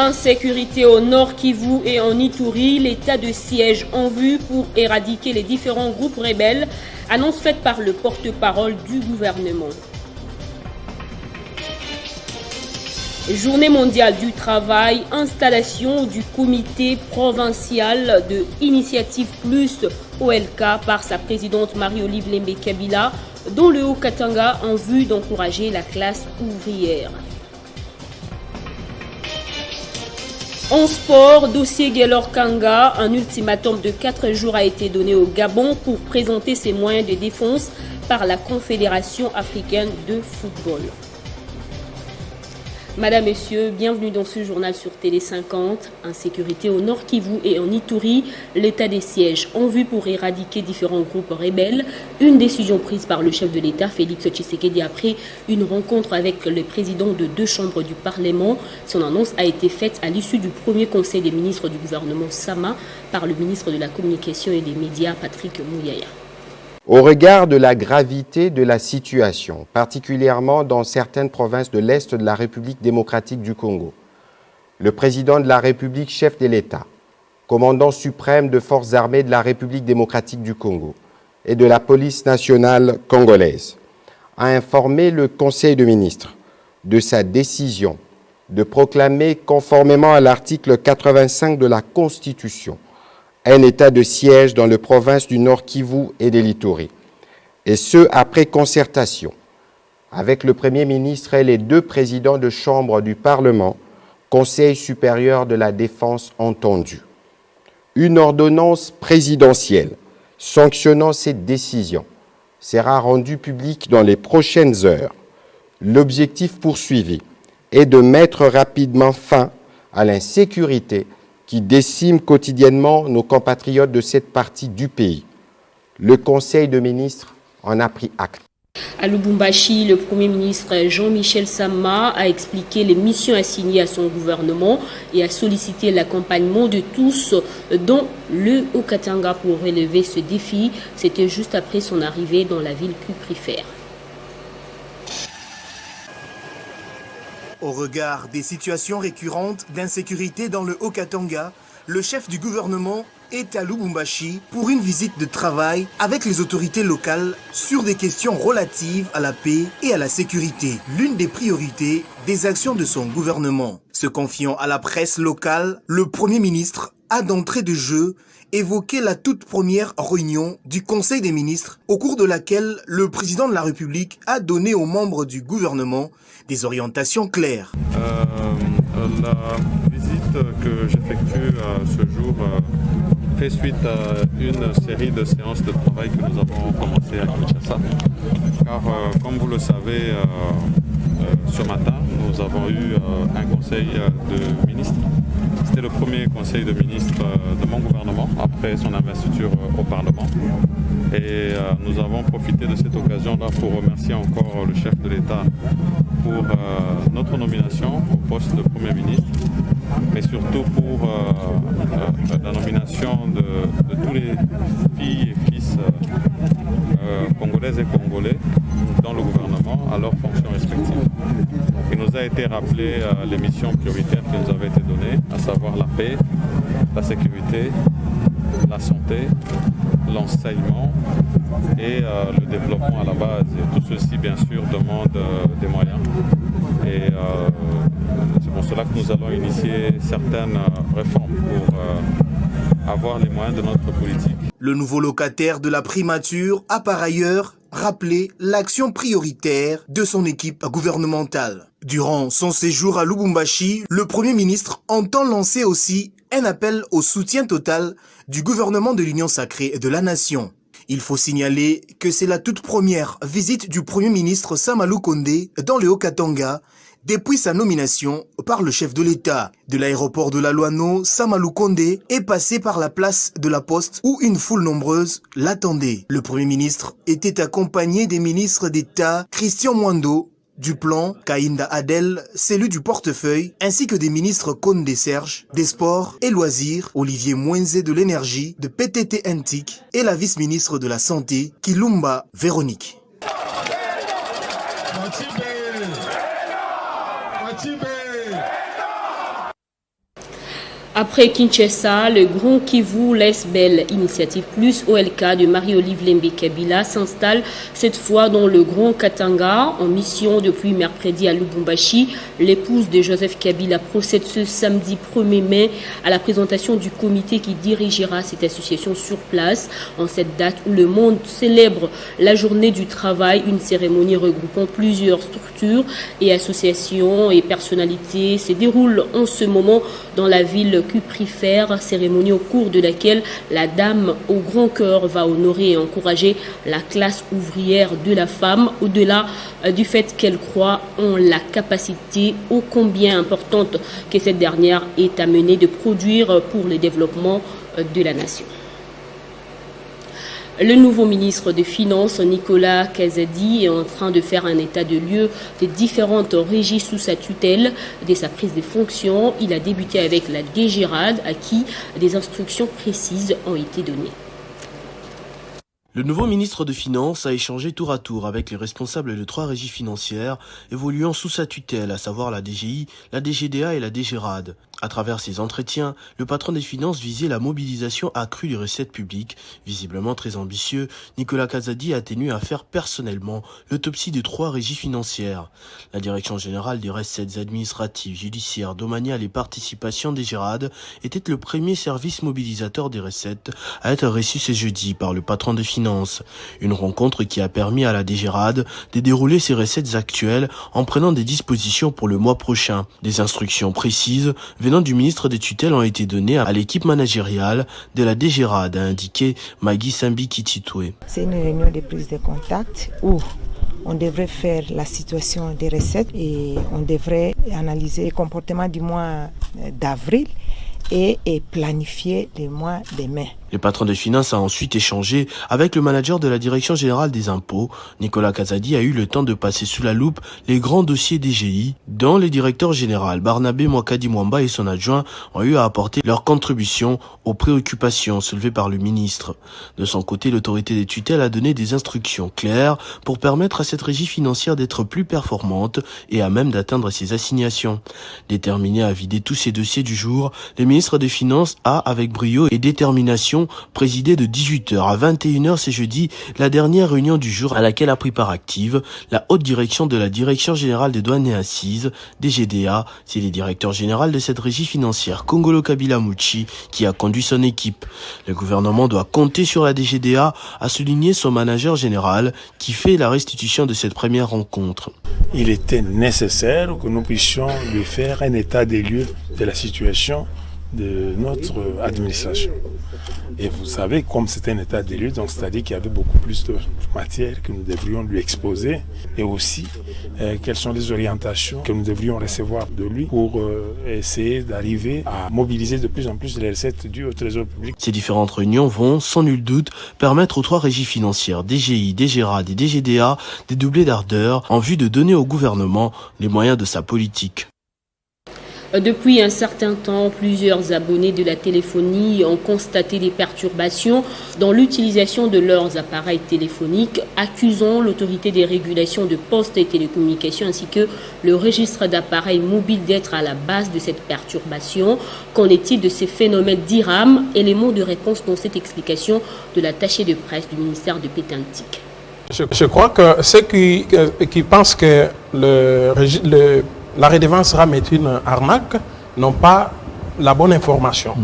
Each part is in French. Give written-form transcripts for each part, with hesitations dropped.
Insécurité au Nord Kivu et en Ituri, l'état de siège en vue pour éradiquer les différents groupes rebelles, annonce faite par le porte-parole du gouvernement. Journée mondiale du travail, installation du comité provincial de Initiative Plus OLK par sa présidente Marie-Olive Lembe-Kabila dans le Haut-Katanga en vue d'encourager la classe ouvrière. En sport, dossier Gaylor Kanga, un ultimatum de 4 jours a été donné au Gabon pour présenter ses moyens de défense par la Confédération africaine de football. Madame, Messieurs, bienvenue dans ce journal sur Télé 50. Insécurité au Nord Kivu et en Ituri, l'état des sièges en vue pour éradiquer différents groupes rebelles. Une décision prise par le chef de l'État, Félix Tshisekedi, après une rencontre avec le président de 2 chambres du Parlement. Son annonce a été faite à l'issue du premier conseil des ministres du gouvernement Sama par le ministre de la Communication et des Médias, Patrick Mouyaya. Au regard de la gravité de la situation, particulièrement dans certaines provinces de l'Est de la République démocratique du Congo, le président de la République, chef de l'État, commandant suprême de forces armées de la République démocratique du Congo et de la police nationale congolaise, a informé le Conseil de ministres de sa décision de proclamer, conformément à l'article 85 de la Constitution, un état de siège dans les provinces du Nord Kivu et de l'Ituri, et ce, après concertation avec le Premier ministre et les 2 présidents de chambre du Parlement, Conseil supérieur de la défense entendu. Une ordonnance présidentielle sanctionnant cette décision sera rendue publique dans les prochaines heures. L'objectif poursuivi est de mettre rapidement fin à l'insécurité qui décime quotidiennement nos compatriotes de cette partie du pays. Le Conseil de ministres en a pris acte. À Lubumbashi, le Premier ministre Jean-Michel Sama a expliqué les missions assignées à son gouvernement et a sollicité l'accompagnement de tous dans le Haut-Katanga pour relever ce défi. C'était juste après son arrivée dans la ville cuprifère. Au regard des situations récurrentes d'insécurité dans le Haut-Katanga, le chef du gouvernement est à Lubumbashi pour une visite de travail avec les autorités locales sur des questions relatives à la paix et à la sécurité, l'une des priorités des actions de son gouvernement. Se confiant à la presse locale, le Premier ministre a d'entrée de jeu évoqué la toute première réunion du Conseil des ministres au cours de laquelle le président de la République a donné aux membres du gouvernement des orientations claires. La visite que j'effectue ce jour fait suite à une série de séances de travail que nous avons commencé à Kinshasa. Car comme vous le savez, ce matin, nous avons eu un conseil de ministres. C'était le premier conseil de ministres de mon gouvernement après son investiture au Parlement. Et nous avons profité de cette occasion-là pour remercier encore le chef de l'État pour notre nomination au poste de Premier ministre, mais surtout pour la nomination de tous les filles et fils congolaises et congolais dans le gouvernement à leurs fonctions respectives. Il nous a été rappelé les missions prioritaires qui nous avaient été données, à savoir la paix, la sécurité, la santé, l'enseignement et le développement à la base. Et tout ceci, bien sûr, demande des moyens. Et c'est pour cela que nous allons initier certaines réformes pour avoir les moyens de notre politique. Le nouveau locataire de la primature a par ailleurs rappelé l'action prioritaire de son équipe gouvernementale. Durant son séjour à Lubumbashi, le Premier ministre entend lancer aussi un appel au soutien total du gouvernement de l'Union sacrée de la nation. Il faut signaler que c'est la toute première visite du Premier ministre Sama Lukonde dans le Haut-Katanga depuis sa nomination par le chef de l'État. De l'aéroport de la Loano, Sama Lukonde est passé par la place de la Poste où une foule nombreuse l'attendait. Le Premier ministre était accompagné des ministres d'État Christian Mwando, du plan, Kainda Adel, cellule du portefeuille, ainsi que des ministres Konde Serge, des Sports et Loisirs, Olivier Mwenze de l'Énergie, de PTT Antique et la vice-ministre de la Santé, Kilumba Véronique. Après Kinshasa, le Grand Kivu laisse belle initiative plus OLK de Marie-Olive Lembe Kabila s'installe cette fois dans le Grand Katanga en mission depuis mercredi à Lubumbashi. L'épouse de Joseph Kabila procède ce samedi 1er mai à la présentation du comité qui dirigera cette association sur place. En cette date où le monde célèbre la journée du travail, une cérémonie regroupant plusieurs structures et associations et personnalités se déroule en ce moment dans la ville cuprifère, cérémonie au cours de laquelle la dame au grand cœur va honorer et encourager la classe ouvrière de la femme au-delà du fait qu'elle croit en la capacité ô combien importante que cette dernière est amenée de produire pour le développement de la nation. Le nouveau ministre des Finances, Nicolas Kazadi, est en train de faire un état de lieu des différentes régies sous sa tutelle. Dès sa prise de fonction, il a débuté avec la DGRAD, à qui des instructions précises ont été données. Le nouveau ministre de Finances a échangé tour à tour avec les responsables de 3 régies financières évoluant sous sa tutelle, à savoir la DGI, la DGDA et la DGRAD. À travers ces entretiens, le patron des finances visait la mobilisation accrue des recettes publiques. Visiblement très ambitieux, Nicolas Kazadi a tenu à faire personnellement l'autopsie de 3 régies financières. La Direction générale des recettes administratives, judiciaires, domaniales et participations DGRAD était le premier service mobilisateur des recettes à être reçu ce jeudi par le patron des finances. Une rencontre qui a permis à la DGRAD de dérouler ses recettes actuelles en prenant des dispositions pour le mois prochain. Des instructions précises venant du ministre des tutelles ont été données à l'équipe managériale de la DGRAD, a indiqué Magui Sambi Kititoué. C'est une réunion de prise de contact où on devrait faire la situation des recettes et on devrait analyser le comportement du mois d'avril et planifier les mois de mai. Le patron des finances a ensuite échangé avec le manager de la Direction générale des impôts. Nicolas Kazadi a eu le temps de passer sous la loupe les grands dossiers DGI, dont le directeur général Barnabé Mwakadi Mwamba et son adjoint ont eu à apporter leur contribution aux préoccupations soulevées par le ministre. De son côté, l'autorité des tutelles a donné des instructions claires pour permettre à cette régie financière d'être plus performante et à même d'atteindre ses assignations. Déterminé à vider tous ces dossiers du jour, le ministre des Finances a, avec brio et détermination, présidé de 18h à 21h ce jeudi la dernière réunion du jour à laquelle a pris part active la haute direction de la Direction générale des douanes et assises, DGDA. C'est le directeur général de cette régie financière, Kongolo Kabila Mouchi, qui a conduit son équipe. Le gouvernement doit compter sur la DGDA, a souligné son manager général qui fait la restitution de cette première rencontre. Il était nécessaire que nous puissions lui faire un état des lieux de la situation de notre administration. Et vous savez, comme c'est un état des lieux, donc c'est-à-dire qu'il y avait beaucoup plus de matière que nous devrions lui exposer et aussi quelles sont les orientations que nous devrions recevoir de lui pour essayer d'arriver à mobiliser de plus en plus les recettes dues au trésor public. Ces différentes réunions vont, sans nul doute, permettre aux 3 régies financières, DGI, DGRAD et DGDA, de doubler d'ardeur en vue de donner au gouvernement les moyens de sa politique. Depuis un certain temps, plusieurs abonnés de la téléphonie ont constaté des perturbations dans l'utilisation de leurs appareils téléphoniques, accusant l'autorité des régulations de postes et télécommunications ainsi que le registre d'appareils mobiles d'être à la base de cette perturbation. Qu'en est-il de ces phénomènes d'IRAM? Élément de réponse dans cette explication de l'attaché de presse du ministère de Pétantique. Je crois que ceux qui pensent que la redevance RAM est une arnaque n'ont pas la bonne information.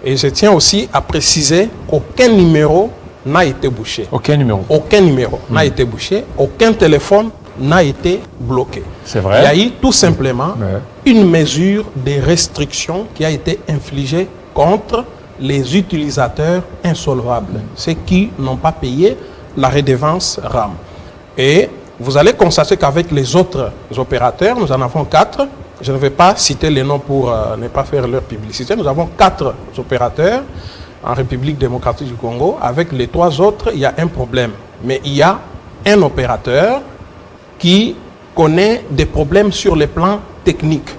Et je tiens aussi à préciser qu'aucun numéro n'a été bouché. Aucun numéro n'a été bouché. Aucun téléphone n'a été bloqué. C'est vrai. Il y a eu tout simplement une mesure de restriction qui a été infligée contre les utilisateurs insolvables, ceux qui n'ont pas payé la redevance RAM. Et vous allez constater qu'avec les autres opérateurs, nous en avons 4. Je ne vais pas citer les noms pour ne pas faire leur publicité. Nous avons 4 opérateurs en République démocratique du Congo. Avec les 3 autres, il y a un problème. Mais il y a un opérateur qui connaît des problèmes sur le plan technique.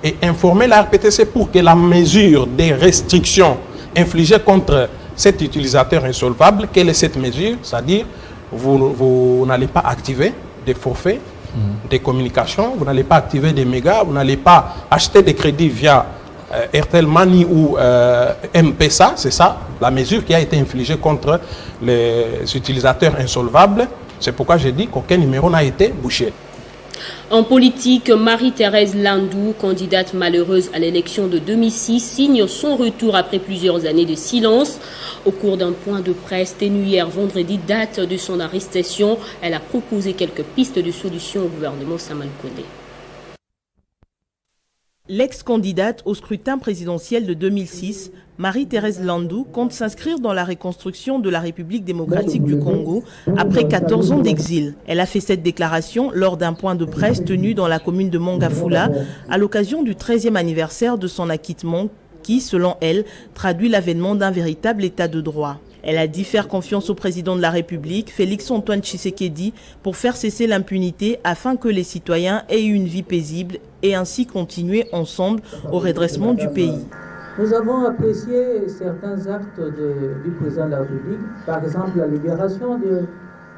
Et informer la RPTC pour que la mesure des restrictions infligées contre cet utilisateur insolvable, quelle est cette mesure? C'est-à-dire, vous n'allez pas activer des forfaits, des communications, vous n'allez pas activer des mégas, vous n'allez pas acheter des crédits via Airtel Money ou M-Pesa, c'est ça, la mesure qui a été infligée contre les utilisateurs insolvables. C'est pourquoi j'ai dit qu'aucun numéro n'a été bouché. En politique, Marie-Thérèse Landou, candidate malheureuse à l'élection de 2006, signe son retour après plusieurs années de silence. Au cours d'un point de presse tenu hier vendredi, date de son arrestation, elle a proposé quelques pistes de solutions au gouvernement Samuel Kondé. L'ex-candidate au scrutin présidentiel de 2006, Marie-Thérèse Landou, compte s'inscrire dans la reconstruction de la République démocratique du Congo après 14 ans d'exil. Elle a fait cette déclaration lors d'un point de presse tenu dans la commune de Mongafula à l'occasion du 13e anniversaire de son acquittement qui, selon elle, traduit l'avènement d'un véritable état de droit. Elle a dit faire confiance au président de la République, Félix-Antoine Tshisekedi, pour faire cesser l'impunité afin que les citoyens aient une vie paisible et ainsi continuer ensemble au redressement du pays. Nous avons apprécié certains actes du président de la République, par exemple la libération de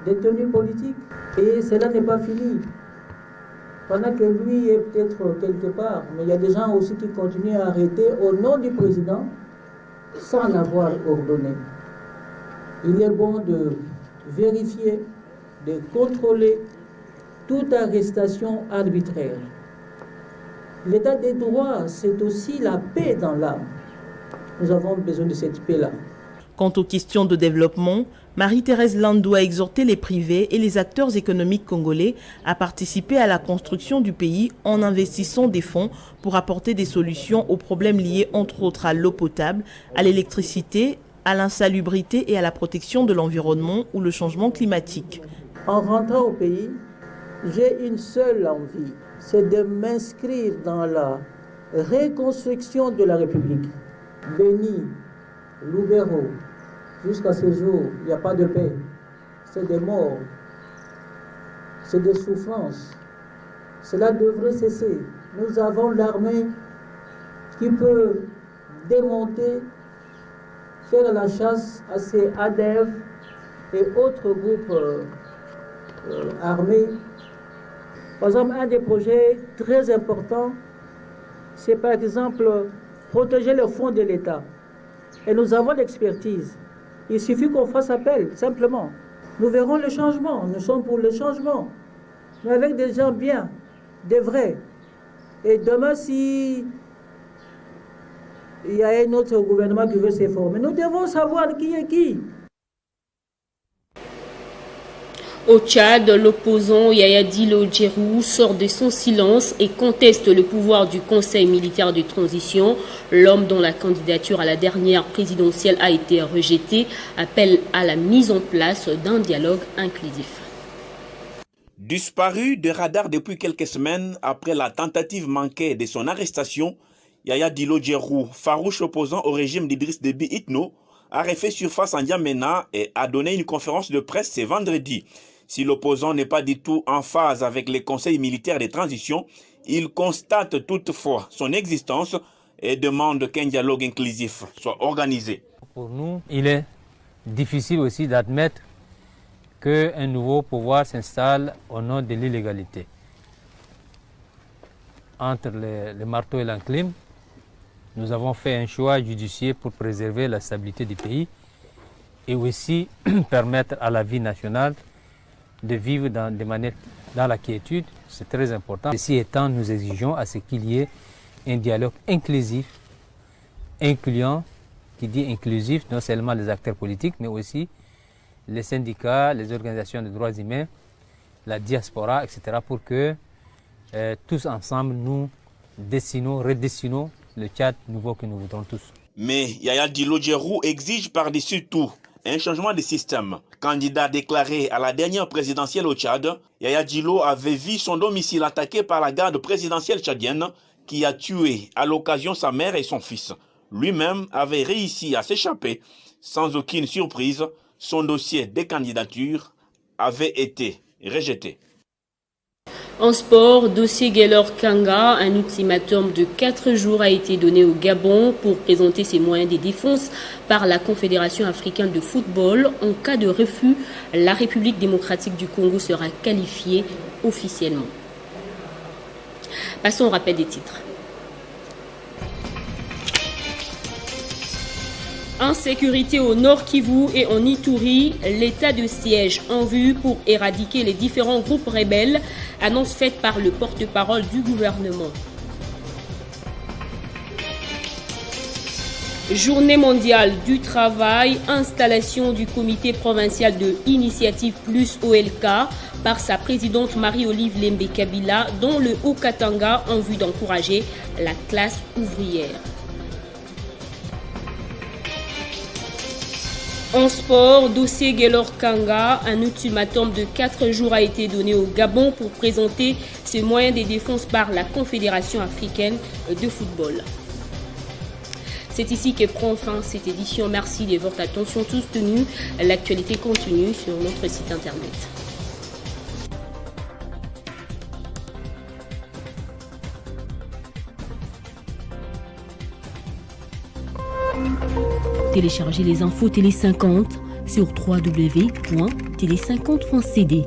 détenus politiques. Et cela n'est pas fini. Pendant que lui est peut-être quelque part, mais il y a des gens aussi qui continuent à arrêter au nom du président sans l'avoir ordonné. Il est bon de vérifier, de contrôler toute arrestation arbitraire. L'état des droits, c'est aussi la paix dans l'âme. Nous avons besoin de cette paix-là. Quant aux questions de développement, Marie-Thérèse Landou a exhorté les privés et les acteurs économiques congolais à participer à la construction du pays en investissant des fonds pour apporter des solutions aux problèmes liés entre autres à l'eau potable, à l'électricité, à l'insalubrité et à la protection de l'environnement ou le changement climatique. En rentrant au pays, j'ai une seule envie, c'est de m'inscrire dans la reconstruction de la République. Béni, Loubero, jusqu'à ce jour, il n'y a pas de paix. C'est des morts, c'est des souffrances. Cela devrait cesser. Nous avons l'armée qui peut démonter, faire la chasse à ces ADF et autres groupes armés. Par exemple, un des projets très importants, c'est par exemple protéger les fonds de l'État. Et nous avons l'expertise. Il suffit qu'on fasse appel, simplement. Nous verrons le changement. Nous sommes pour le changement. Mais avec des gens bien, des vrais. Et demain, si il y a un autre gouvernement qui veut se former, nous devons savoir qui est qui. Au Tchad, l'opposant Yaya Dillo Djerou sort de son silence et conteste le pouvoir du Conseil militaire de transition. L'homme dont la candidature à la dernière présidentielle a été rejetée appelle à la mise en place d'un dialogue inclusif. Disparu des radars depuis quelques semaines après la tentative manquée de son arrestation, Yaya Dillo Djerou, farouche opposant au régime d'Idriss Déby Itno, a refait surface en N'Djamena et a donné une conférence de presse ce vendredi. Si l'opposant n'est pas du tout en phase avec les conseils militaires de transition, il constate toutefois son existence et demande qu'un dialogue inclusif soit organisé. Pour nous, il est difficile aussi d'admettre qu'un nouveau pouvoir s'installe au nom de l'illégalité. Entre le marteau et l'enclume, nous avons fait un choix judicieux pour préserver la stabilité du pays et aussi permettre à la vie nationale de vivre dans la quiétude. C'est très important. Ceci étant, nous exigeons à ce qu'il y ait un dialogue inclusif, incluant, qui dit inclusif, non seulement les acteurs politiques, mais aussi les syndicats, les organisations de droits humains, la diaspora, etc., pour que tous ensemble, nous redessinons le Tchad nouveau que nous voudrons tous. Mais Yaya Dillo Djerou exige par-dessus tout un changement de système. Candidat déclaré à la dernière présidentielle au Tchad, Yaya Dillo avait vu son domicile attaqué par la garde présidentielle tchadienne qui a tué à l'occasion sa mère et son fils. Lui-même avait réussi à s'échapper. Sans aucune surprise, son dossier de candidature avait été rejeté. En sport, dossier Gaylor Kanga, un ultimatum de 4 jours a été donné au Gabon pour présenter ses moyens de défense par la Confédération africaine de football. En cas de refus, la République démocratique du Congo sera qualifiée officiellement. Passons au rappel des titres. Insécurité au Nord Kivu et en Ituri, l'état de siège en vue pour éradiquer les différents groupes rebelles, annonce faite par le porte-parole du gouvernement. Journée mondiale du travail, installation du comité provincial de Initiative Plus OLK par sa présidente Marie-Olive Lembe Kabila dans le Haut-Katanga en vue d'encourager la classe ouvrière. En sport, dossier Gaylor Kanga, un ultimatum de 4 jours a été donné au Gabon pour présenter ce moyen de défense par la Confédération africaine de football. C'est ici que prend fin cette édition. Merci de votre attention tous tenus. L'actualité continue sur notre site internet. Téléchargez les infos Télé 50 sur www.tele50.cd.